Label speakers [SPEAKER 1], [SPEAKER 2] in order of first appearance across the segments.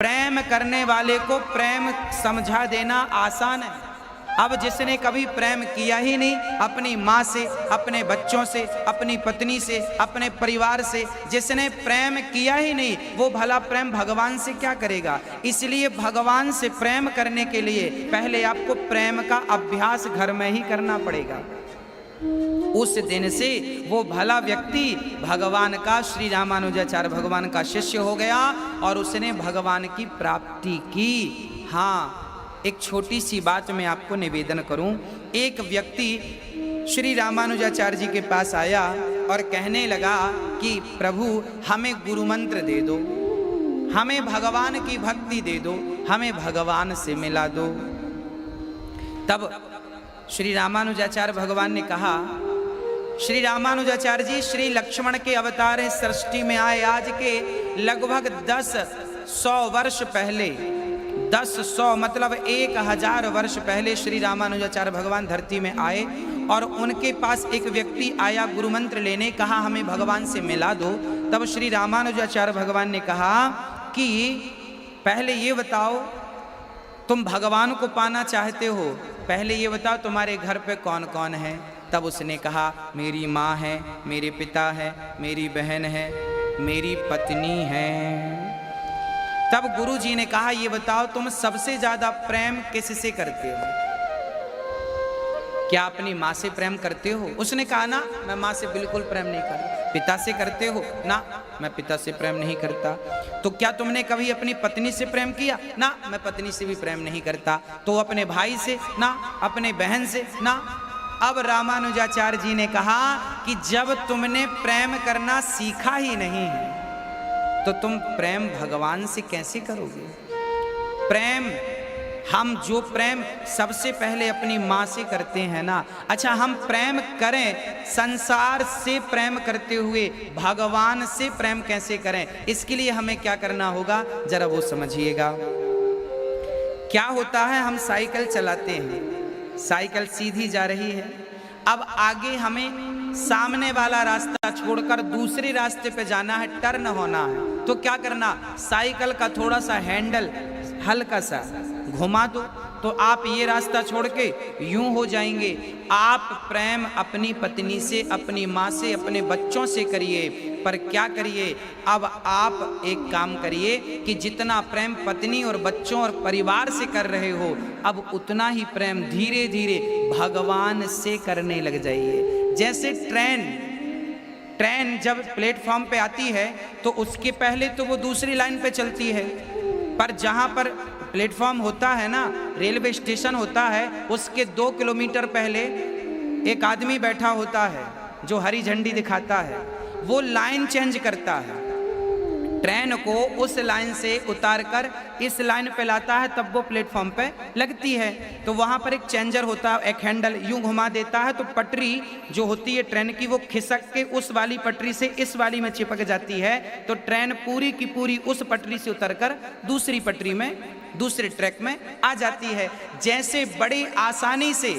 [SPEAKER 1] प्रेम करने वाले को प्रेम समझा देना आसान है। अब जिसने कभी प्रेम किया ही नहीं, अपनी माँ से, अपने बच्चों से, अपनी पत्नी से, अपने परिवार से जिसने प्रेम किया ही नहीं, वो भला प्रेम भगवान से क्या करेगा। इसलिए भगवान से प्रेम करने के लिए पहले आपको प्रेम का अभ्यास घर में ही करना पड़ेगा। उस दिन से वो भला व्यक्ति भगवान का, श्री रामानुजाचार्य भगवान का शिष्य हो गया और उसने भगवान की प्राप्ति की। हाँ, एक छोटी सी बात मैं आपको निवेदन करूं। एक व्यक्ति श्री रामानुजाचार्य जी के पास आया और कहने लगा कि प्रभु हमें गुरु मंत्र दे दो, हमें भगवान की भक्ति दे दो, हमें भगवान से मिला दो। तब श्री रामानुजाचार्य भगवान ने कहा, श्री रामानुजाचार्य जी श्री लक्ष्मण के अवतार हैं, सृष्टि में आए आज के लगभग 1000 वर्ष पहले, 1000 मतलब 1000 वर्ष पहले श्री रामानुजाचार्य भगवान धरती में आए और उनके पास एक व्यक्ति आया गुरु मंत्र लेने, कहा हमें भगवान से मिला दो। तब श्री रामानुजाचार्य भगवान ने कहा कि पहले ये बताओ तुम भगवान को पाना चाहते हो, पहले ये बताओ तुम्हारे घर पे कौन कौन है। तब उसने कहा मेरी माँ है, मेरे पिता है, मेरी बहन है, मेरी पत्नी है। तब गुरु जी ने कहा ये बताओ तुम सबसे ज्यादा प्रेम किससे करते हो, क्या अपनी माँ से प्रेम करते हो। उसने कहा ना, मैं माँ से बिल्कुल प्रेम नहीं करता। पिता से करते हो ना, मैं पिता से प्रेम नहीं करता। तो क्या तुमने कभी अपनी पत्नी से प्रेम किया ना, मैं पत्नी से भी प्रेम नहीं करता। तो अपने भाई से ना, अपने बहन से ना। अब रामानुजाचार्य जी ने कहा कि जब तुमने प्रेम करना सीखा ही नहीं है तो तुम प्रेम भगवान से कैसे करोगे। प्रेम हम जो प्रेम सबसे पहले अपनी माँ से करते हैं ना, अच्छा हम प्रेम करें, संसार से प्रेम करते हुए भगवान से प्रेम कैसे करें, इसके लिए हमें क्या करना होगा जरा वो समझिएगा। क्या होता है, हम साइकिल चलाते हैं, साइकिल सीधी जा रही है, अब आगे हमें सामने वाला रास्ता छोड़कर दूसरे रास्ते पे जाना है, टर्न होना है। तो क्या करना, साइकिल का थोड़ा सा हैंडल हल्का सा घुमा दो तो आप ये रास्ता छोड़ के यूं हो जाएंगे। आप प्रेम अपनी पत्नी से, अपनी माँ से, अपने बच्चों से करिए, पर क्या करिए, अब आप एक काम करिए कि जितना प्रेम पत्नी और बच्चों और परिवार से कर रहे हो, अब उतना ही प्रेम धीरे धीरे भगवान से करने लग जाइए। जैसे ट्रेन जब प्लेटफॉर्म पे आती है तो उसके पहले तो वो दूसरी लाइन पे चलती है, पर जहाँ पर प्लेटफॉर्म होता है ना, रेलवे स्टेशन होता है, उसके 2 किलोमीटर पहले एक आदमी बैठा होता है जो हरी झंडी दिखाता है, वो लाइन चेंज करता है, ट्रेन को उस लाइन से उतार कर इस लाइन पे लाता है, तब वो प्लेटफॉर्म पे लगती है। तो वहाँ पर एक चेंजर होता है, एक हैंडल यूं घुमा देता है तो पटरी जो होती है ट्रेन की वो खिसक के उस वाली पटरी से इस वाली में चिपक जाती है। तो ट्रेन पूरी की पूरी उस पटरी से उतरकर दूसरी पटरी में, दूसरे ट्रैक में आ जाती है। जैसे बड़ी आसानी से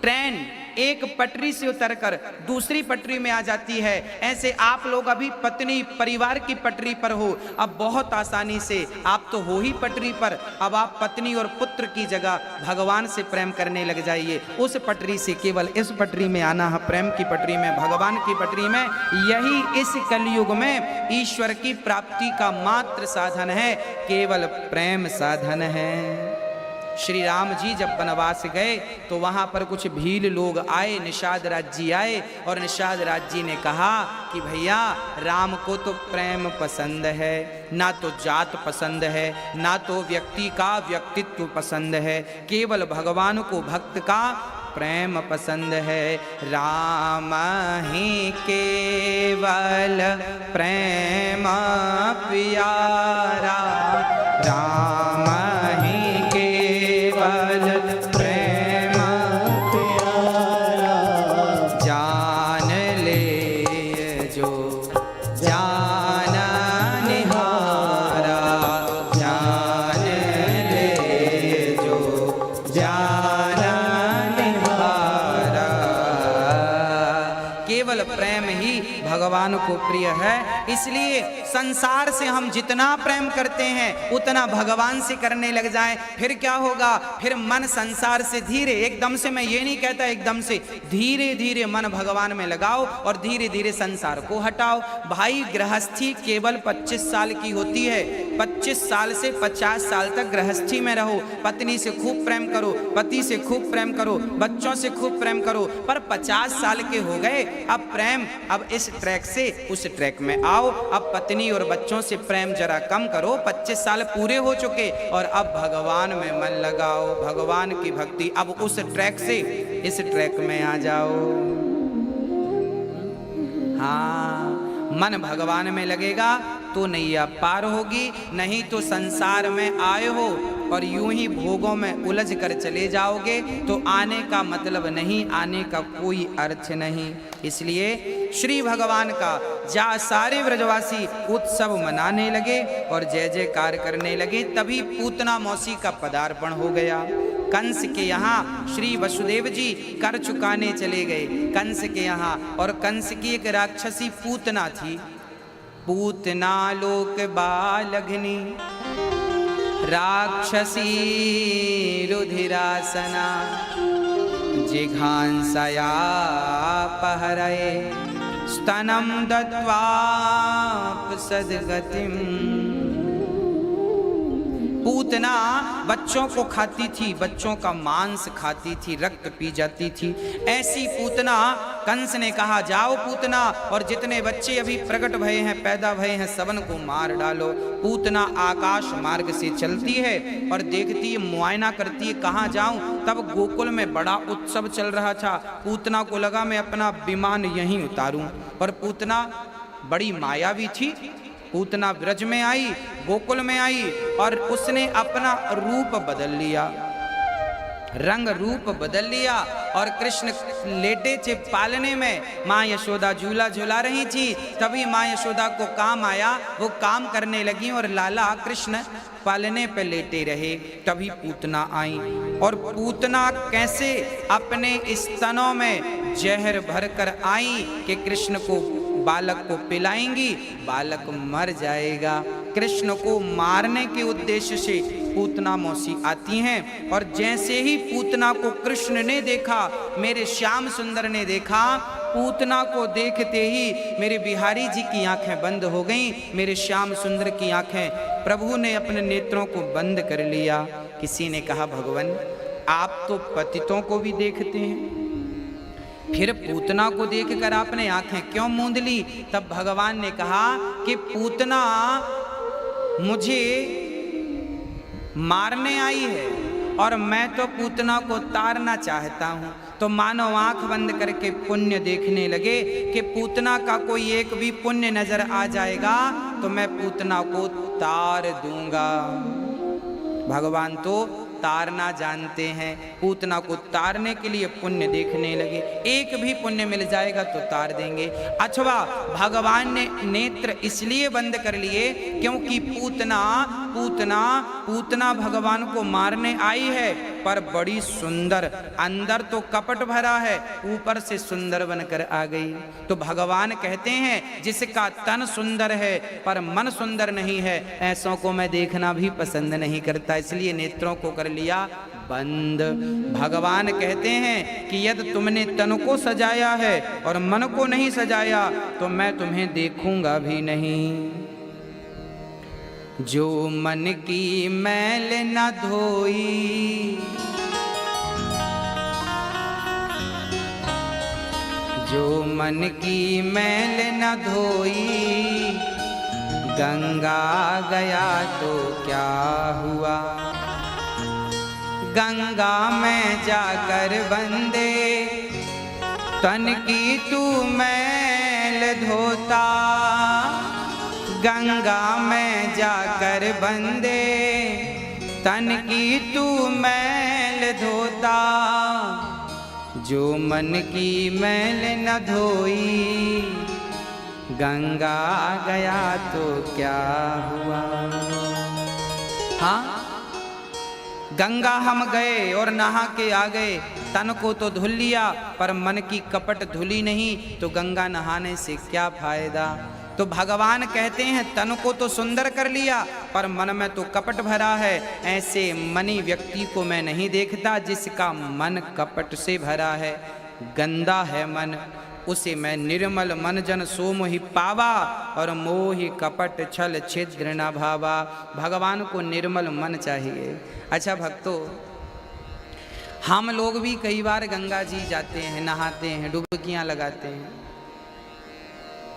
[SPEAKER 1] ट्रेन एक पटरी से उतरकर दूसरी पटरी में आ जाती है, ऐसे आप लोग अभी पत्नी परिवार की पटरी पर हो। अब बहुत आसानी से आप तो हो ही पटरी पर, अब आप पत्नी और पुत्र की जगह भगवान से प्रेम करने लग जाइए। उस पटरी से केवल इस पटरी में आना है, प्रेम की पटरी में, भगवान की पटरी में। यही इस कलयुग में ईश्वर की प्राप्ति का मात्र साधन है, केवल प्रेम साधन है। श्री राम जी जब वनवास गए तो वहाँ पर कुछ भील लोग आए, निषाद राज जी आए और निषाद राज जी ने कहा कि भैया राम को तो प्रेम पसंद है, ना तो जात पसंद है, ना तो व्यक्ति का व्यक्तित्व पसंद है, केवल भगवान को भक्त का प्रेम पसंद है। राम ही केवल प्रेम प्यारा, राम ही प्रेम प्यारा, जान ले जो जान निहारा, जान ले जो जान निहारा। केवल प्रेम ही भगवान को प्रिय है। इसलिए संसार से हम जितना प्रेम करते हैं उतना भगवान से करने लग जाएं, फिर क्या होगा, फिर मन संसार से धीरे, एकदम से, मैं ये नहीं कहता एकदम से, धीरे धीरे मन भगवान में लगाओ और धीरे धीरे संसार को हटाओ। भाई गृहस्थी केवल 25 साल की होती है, 25 साल से 50 साल तक गृहस्थी में रहो, पत्नी से खूब प्रेम करो, पति से खूब प्रेम करो, बच्चों से खूब प्रेम करो, पर 50 साल के हो गए, अब प्रेम, अब इस ट्रैक से उस ट्रैक में आओ, अब पत्नी और बच्चों से प्रेम जरा कम करो, 25 साल पूरे हो चुके और अब भगवान में मन लगाओ, भगवान की भक्ति, अब उस ट्रैक से इस ट्रैक में आ जाओ। हाँ, मन भगवान में लगेगा तो नैया पार होगी, नहीं तो संसार में आए हो और यूं ही भोगों में उलझ कर चले जाओगे तो आने का मतलब नहीं, आने का कोई अर्थ नहीं। इसलिए श्री भगवान का जा सारे व्रजवासी उत्सव मनाने लगे और जय जयकार करने लगे, तभी पूतना मौसी का पदार्पण हो गया। कंस के यहाँ श्री वसुदेव जी कर चुकाने चले गए, कंस के यहाँ, और कंस की एक राक्षसी पूतना थी, पूतना लोक बालघ्नि राक्षसी रुधिरासना जिघांसया पहरये स्तनम दत्वा सद्गतिम। पूतना बच्चों को खाती थी, बच्चों का मांस खाती थी, रक्त पी जाती थी। ऐसी पूतना कंस ने कहा, जाओ पूतना, और जितने बच्चे अभी प्रकट भये हैं, पैदा भये हैं, सबन को मार डालो। पूतना आकाश मार्ग से चलती है और देखती है, मुआयना करती है, कहाँ जाऊं। तब गोकुल में बड़ा उत्सव चल रहा था, पूतना को लगा मैं अपना विमान यहीं उतारूं, और पूतना बड़ी मायावी थी। पूतना ब्रज में आई, गोकुल में आई और उसने अपना रूप बदल लिया, रंग रूप बदल लिया, और कृष्ण लेटे थे पालने में, माँ यशोदा झूला झूला रही थी। तभी माँ यशोदा को काम आया, वो काम करने लगी और लाला कृष्ण पालने पे लेटे रहे। तभी पूतना आई, और पूतना कैसे अपने स्तनों में जहर भरकर आई कि कृष्ण को, बालक को पिलाएंगी, बालक मर जाएगा। कृष्ण को मारने के उद्देश्य से पूतना मौसी आती हैं, और जैसे ही पूतना को कृष्ण ने देखा, मेरे श्याम सुंदर ने देखा, पूतना को देखते ही मेरे बिहारी जी की आंखें बंद हो गईं, मेरे श्याम सुंदर की आंखें प्रभु ने अपने नेत्रों को बंद कर लिया। किसी ने कहा, भगवान आप तो पतितों को भी देखते हैं, फिर पूतना को देखकर आपने आंखें क्यों मूंद ली? तब भगवान ने कहा कि पूतना मुझे मारने आई है और मैं तो पूतना को तारना चाहता हूं। तो मानो आंख बंद करके पुण्य देखने लगे कि पूतना का कोई एक भी पुण्य नजर आ जाएगा तो मैं पूतना को तार दूंगा। भगवान तो तारना जानते हैं, पूतना को तारने के लिए पुण्य देखने लगे, एक भी पुण्य मिल जाएगा तो तार देंगे। अथवा भगवान ने नेत्र इसलिए बंद कर लिए क्योंकि पूतना भगवान को मारने आई है, पर बड़ी सुंदर, अंदर तो कपट भरा है, ऊपर से सुंदर बनकर आ गई। तो भगवान कहते हैं जिसका तन सुंदर है पर मन सुंदर नहीं है, ऐसों को मैं देखना भी पसंद नहीं करता, इसलिए नेत्रों को कर लिया बंद। भगवान कहते हैं कि यदि तुमने तन को सजाया है और मन को नहीं सजाया तो मैं तुम्हें देखूंगा भी नहीं। जो मन की मैल न धोई, जो मन की मैल न धोई, गंगा गया तो क्या हुआ। गंगा में जाकर बंदे तन की तू मैल धोता, गंगा में जाकर बंदे तन की तू मैल धोता। जो मन की मैल न धोई, गंगा गया तो क्या हुआ। हाँ, गंगा हम गए और नहा के आ गए, तन को तो धुल लिया पर मन की कपट धुली नहीं, तो गंगा नहाने से क्या फायदा। तो भगवान कहते हैं तन को तो सुंदर कर लिया पर मन में तो कपट भरा है। ऐसे मनी व्यक्ति को मैं नहीं देखता जिसका मन कपट से भरा है। गंदा है मन उसे मैं निर्मल मन जन सो मोहि पावा और मोहि कपट छल छिद्र न भावा। भगवान को निर्मल मन चाहिए। अच्छा भक्तों, हम लोग भी कई बार गंगा जी जाते हैं, नहाते हैं, डुबकियां लगाते हैं।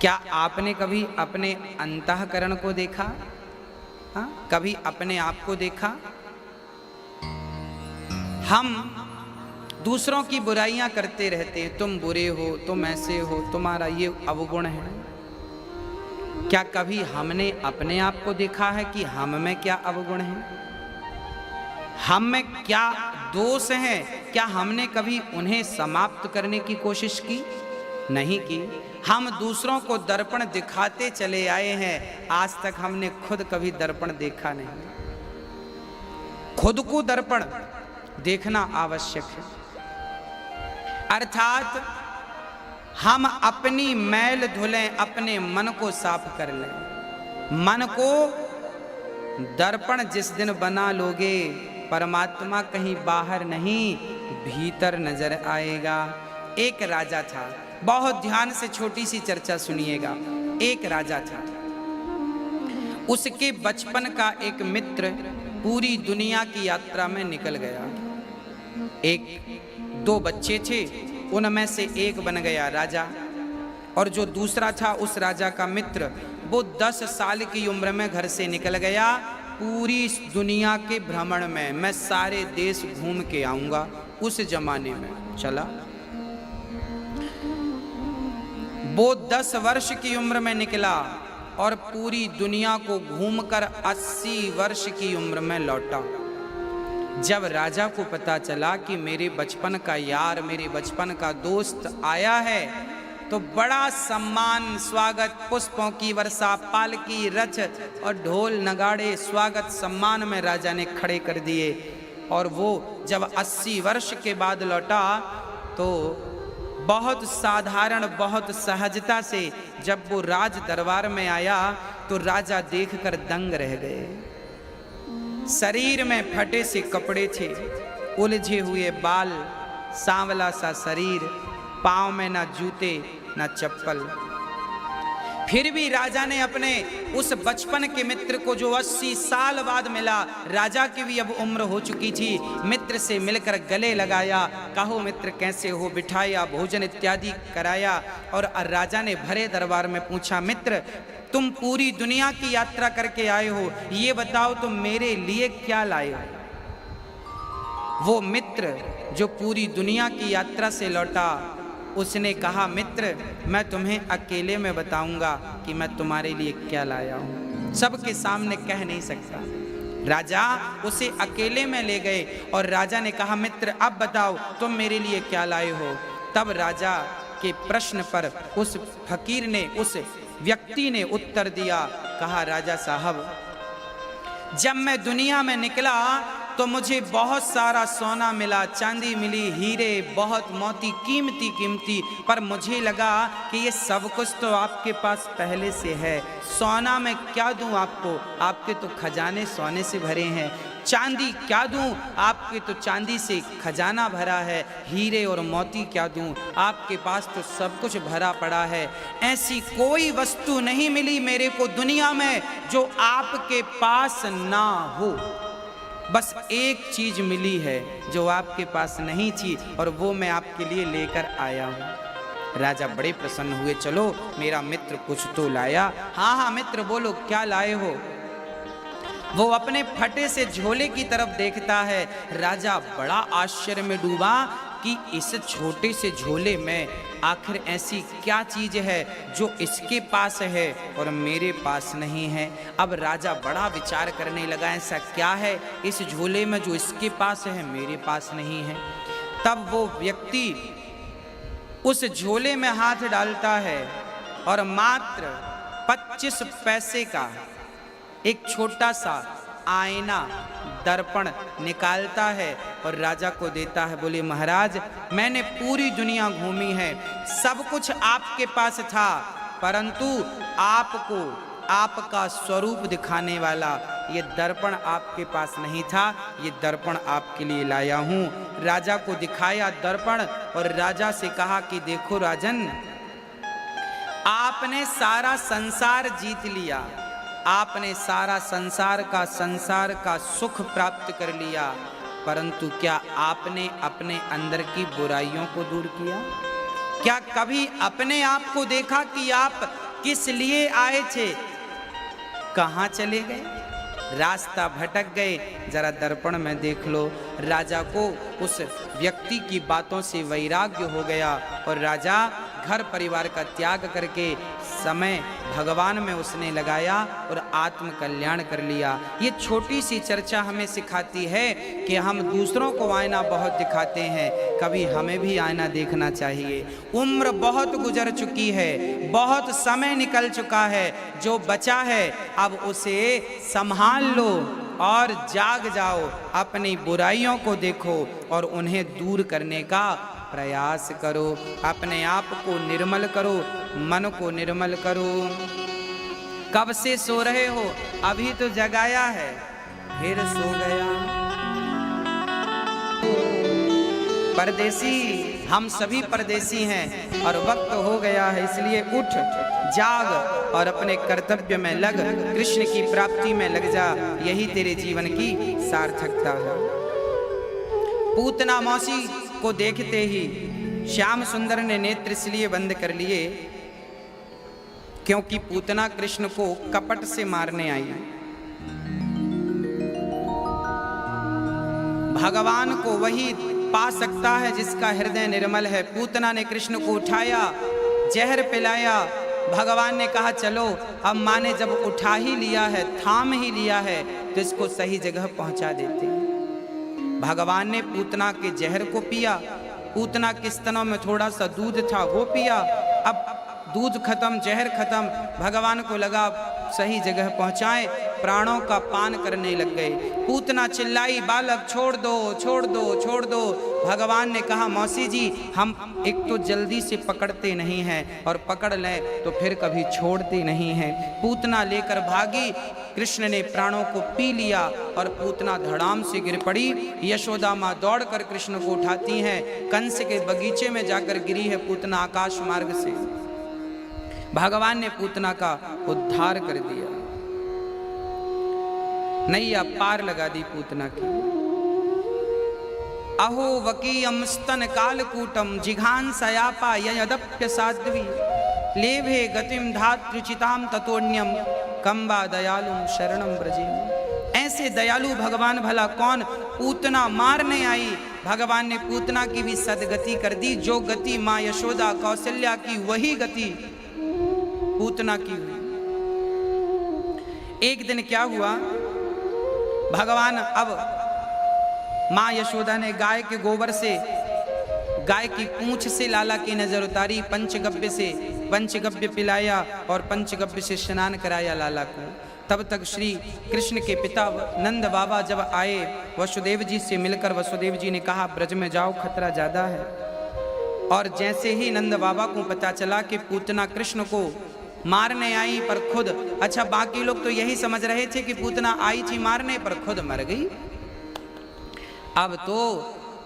[SPEAKER 1] क्या आपने कभी अपने अंतःकरण को देखा? हाँ, कभी अपने आप को देखा? हम दूसरों की बुराइयां करते रहते हैं, तुम बुरे हो, तुम ऐसे हो, तुम्हारा ये अवगुण है। क्या कभी हमने अपने आप को देखा है कि हम में क्या अवगुण है, हम में क्या दोष है? क्या हमने कभी उन्हें समाप्त करने की कोशिश की? नहीं की। हम दूसरों को दर्पण दिखाते चले आए हैं, आज तक हमने खुद कभी दर्पण देखा नहीं। खुद को दर्पण देखना आवश्यक है। अर्थात हम अपनी मैल धुलें, अपने मन को साफ कर लें। मन को दर्पण जिस दिन बना लोगे, परमात्मा कहीं बाहर नहीं भीतर नजर आएगा। एक राजा था, बहुत ध्यान से छोटी सी चर्चा सुनिएगा। एक राजा था, उसके बचपन का एक मित्र पूरी दुनिया की यात्रा में निकल गया। दो बच्चे थे, उनमें से एक बन गया राजा, और जो दूसरा था उस राजा का मित्र, वो 10 साल की उम्र में घर से निकल गया। पूरी दुनिया के भ्रमण में, मैं सारे देश घूम के आऊंगा। उस जमाने में चला, वो 10 वर्ष की उम्र में निकला और पूरी दुनिया को घूमकर 80 वर्ष की उम्र में लौटा। जब राजा को पता चला कि मेरे बचपन का यार, मेरे बचपन का दोस्त आया है, तो बड़ा सम्मान, स्वागत, पुष्पों की वर्षा, पालकी, रथ और ढोल नगाड़े स्वागत सम्मान में राजा ने खड़े कर दिए। और वो जब 80 वर्ष के बाद लौटा तो बहुत साधारण, बहुत सहजता से जब वो राज दरबार में आया तो राजा देखकर दंग रह गए। शरीर में फटे से कपड़े थे, उलझे हुए बाल, सांवला सा शरीर, पांव में ना जूते ना चप्पल। फिर भी राजा ने अपने उस बचपन के मित्र को, जो 80 साल बाद मिला, राजा की भी अब उम्र हो चुकी थी, मित्र से मिलकर गले लगाया। कहो मित्र कैसे हो, बिठाया, भोजन इत्यादि कराया। और राजा ने भरे दरबार में पूछा, मित्र तुम पूरी दुनिया की यात्रा करके आए हो, ये बताओ तुम मेरे लिए क्या लाए हो? वो मित्र जो पूरी दुनिया की यात्रा से लौटा, उसने कहा, मित्र मैं तुम्हें अकेले में बताऊंगा कि मैं तुम्हारे लिए क्या लाया हूं, सबके सामने कह नहीं सकता। राजा उसे अकेले में ले गए और राजा ने कहा, मित्र अब बताओ तुम मेरे लिए क्या लाए हो? तब राजा के प्रश्न पर उस फकीर ने, उस व्यक्ति ने उत्तर दिया, कहा, राजा साहब जब मैं दुनिया में निकला तो मुझे बहुत सारा सोना मिला, चांदी मिली, हीरे, बहुत मोती, कीमती कीमती, पर मुझे लगा कि ये सब कुछ तो आपके पास पहले से है। सोना मैं क्या दूं आपको, आपके तो खजाने सोने से भरे हैं। चांदी क्या दूं, आपके तो चांदी से खजाना भरा है। हीरे और मोती क्या दूं, आपके पास तो सब कुछ भरा पड़ा है। ऐसी कोई वस्तु नहीं मिली मेरे को दुनिया में जो आपके पास ना हो। बस एक चीज मिली है जो आपके पास नहीं थी, और वो मैं आपके लिए लेकर आया हूँ। राजा बड़े प्रसन्न हुए, चलो मेरा मित्र कुछ तो लाया। हाँ हाँ मित्र बोलो क्या लाए हो? वो अपने फटे से झोले की तरफ देखता है। राजा बड़ा आश्चर्य में डूबा कि इस छोटे से झोले में आखिर ऐसी क्या चीज है जो इसके पास है और मेरे पास नहीं है। अब राजा बड़ा विचार करने लगा, ऐसा क्या है इस झोले में जो इसके पास है मेरे पास नहीं है। तब वो व्यक्ति उस झोले में हाथ डालता है और मात्र 25 पैसे का एक छोटा सा आईना, दर्पण निकालता है और राजा को देता है। बोले महाराज मैंने पूरी दुनिया घूमी है, सब कुछ आपके पास था, परंतु आपको आपका स्वरूप दिखाने वाला ये दर्पण आपके पास नहीं था, ये दर्पण आपके लिए लाया हूं। राजा को दिखाया दर्पण और राजा से कहा कि देखो राजन, आपने सारा संसार जीत लिया, आपने सारा संसार का सुख प्राप्त कर लिया, परंतु क्या आपने अपने अंदर की बुराइयों को दूर किया? क्या कभी अपने आप को देखा कि आप किस लिए आए थे, कहां चले गए, रास्ता भटक गए? जरा दर्पण में देख लो। राजा को उस व्यक्ति की बातों से वैराग्य हो गया और राजा घर परिवार का त्याग करके समय भगवान में उसने लगाया और आत्म कल्याण कर लिया। ये छोटी सी चर्चा हमें सिखाती है कि हम दूसरों को आईना बहुत दिखाते हैं, कभी हमें भी आईना देखना चाहिए। उम्र बहुत गुजर चुकी है, बहुत समय निकल चुका है, जो बचा है अब उसे संभाल लो और जाग जाओ, अपनी बुराइयों को देखो और उन्हें दूर करने का प्रयास करो, अपने आप को निर्मल करो, मन को निर्मल करो। कब से सो रहे हो? अभी तो जगाया है, फिर सो गया। परदेसी, हम सभी परदेसी हैं और वक्त हो गया है, इसलिए उठ जाग और अपने कर्तव्य में लग, कृष्ण की प्राप्ति में लग जा, यही तेरे जीवन की सार्थकता है। पूतना मौसी को देखते ही श्याम सुंदर ने नेत्र इसलिए बंद कर लिए क्योंकि पूतना कृष्ण को कपट से मारने आई। भगवान को वही पा सकता है जिसका हृदय निर्मल है। पूतना ने कृष्ण को उठाया, जहर पिलाया। भगवान ने कहा चलो, अब माँ ने जब उठा ही लिया है, थाम ही लिया है, तो इसको सही जगह पहुंचा देते हैं। भगवान ने पूतना के जहर को पिया, पूतना के स्तनों में थोड़ा सा दूध था वो पिया। अब दूध खत्म, जहर खत्म, भगवान को लगा सही जगह पहुंचाए, प्राणों का पान करने लग गए। पूतना चिल्लाई, बालक छोड़ दो, छोड़ दो, छोड़ दो। भगवान ने कहा मौसी जी, हम एक तो जल्दी से पकड़ते नहीं हैं और पकड़ लें तो फिर कभी छोड़ते नहीं हैं। पूतना लेकर भागी, कृष्ण ने प्राणों को पी लिया और पूतना धड़ाम से गिर पड़ी। यशोदा माँ दौड़कर कृष्ण को उठाती हैं, कंस के बगीचे में जाकर गिरी है पूतना आकाश मार्ग से। भगवान ने पूतना का उद्धार कर दिया, नैया पार लगा दी पूतना की। अहो वकीयम स्तन कालकूटम जिघांसयापा यदप्य साध्वी लेभे गतिम धातृचिताम ततोन्यम कंबा दयालुम शरणम ब्रजेम। ऐसे दयालु भगवान भला कौन? पूतना मारने आई, भगवान ने पूतना की भी सदगति कर दी। जो गति माँ यशोदा कौशल्या की, वही गति पूतना की हुई। एक दिन क्या हुआ, भगवान अब माँ यशोदा ने गाय के गोबर से, गाय की पूंछ से लाला की नजर उतारी, पंचगव्य से पंचगव्य पिलाया और पंचगव्य से स्नान कराया लाला को। तब तक श्री कृष्ण के पिता नंद बाबा जब आए वसुदेव जी से मिलकर, वसुदेव जी ने कहा ब्रज में जाओ, खतरा ज्यादा है। और जैसे ही नंद बाबा को पता चला कि पूतना कृष्ण को मारने आई पर खुद, अच्छा बाकी लोग तो यही समझ रहे थे कि पूतना आई थी मारने पर खुद मर गई। अब तो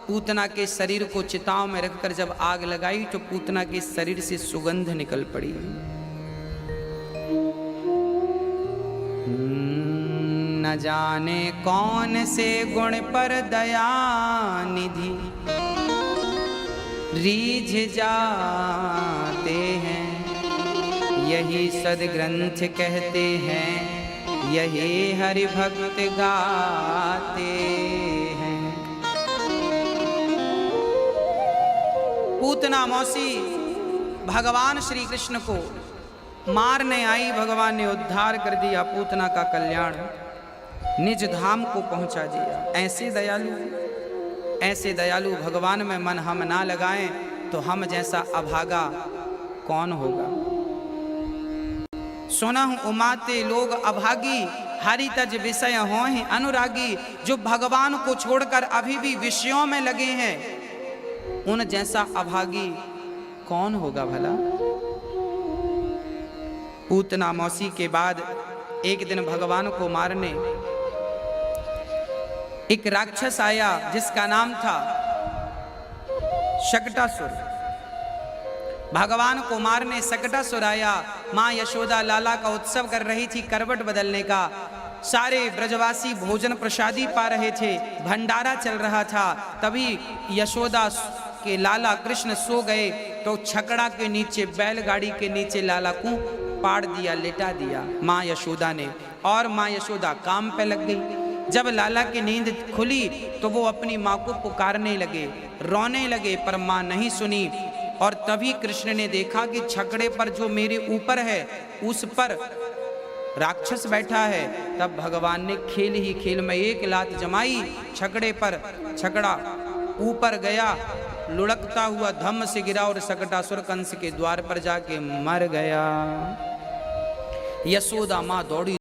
[SPEAKER 1] पूतना के शरीर को चिताओं में रखकर जब आग लगाई तो पूतना के शरीर से सुगंध निकल पड़ी। न जाने कौन से गुण पर दया निधि रीझ जाते हैं, यही सदग्रंथ कहते हैं, यही हरि भक्त गाते हैं। पूतना मौसी भगवान श्री कृष्ण को मारने आई, भगवान ने उद्धार कर दिया, पूतना का कल्याण निज धाम को पहुंचा दिया। ऐसे दयालु भगवान में मन हम ना लगाएं तो हम जैसा अभागा कौन होगा। सुना हूं उमाते लोग अभागी, हरि तज विषय हों अनुरागी। जो भगवान को छोड़कर अभी भी विषयों में लगे हैं, उन जैसा अभागी कौन होगा भला। पूतना मौसी के बाद एक दिन भगवान को मारने एक राक्षस आया जिसका नाम था शकटासुर। भगवान को मारने शकटासुर आया। मां यशोदा लाला का उत्सव कर रही थी, करवट बदलने का। सारे ब्रजवासी भोजन प्रसादी पा रहे थे, भंडारा चल रहा था। तभी यशोदा के लाला कृष्ण सो गए तो छकड़ा के नीचे, बैलगाड़ी के नीचे लाला को पाड़ दिया, लेटा दिया मां यशोदा ने। और मां यशोदा काम पे लग गई। जब लाला की नींद खुली तो वो अपनी माँ को पुकारने लगे, रोने लगे, पर माँ नहीं सुनी। और तभी कृष्ण ने देखा कि छकड़े पर जो मेरे ऊपर है उस पर राक्षस बैठा है। तब भगवान ने खेल ही खेल में एक लात जमाई छकड़े पर, छकड़ा ऊपर गया, लुढ़कता हुआ धम्म से गिरा और शकटासुर कंस के द्वार पर जाके मर गया। यशोदा माँ दौड़ी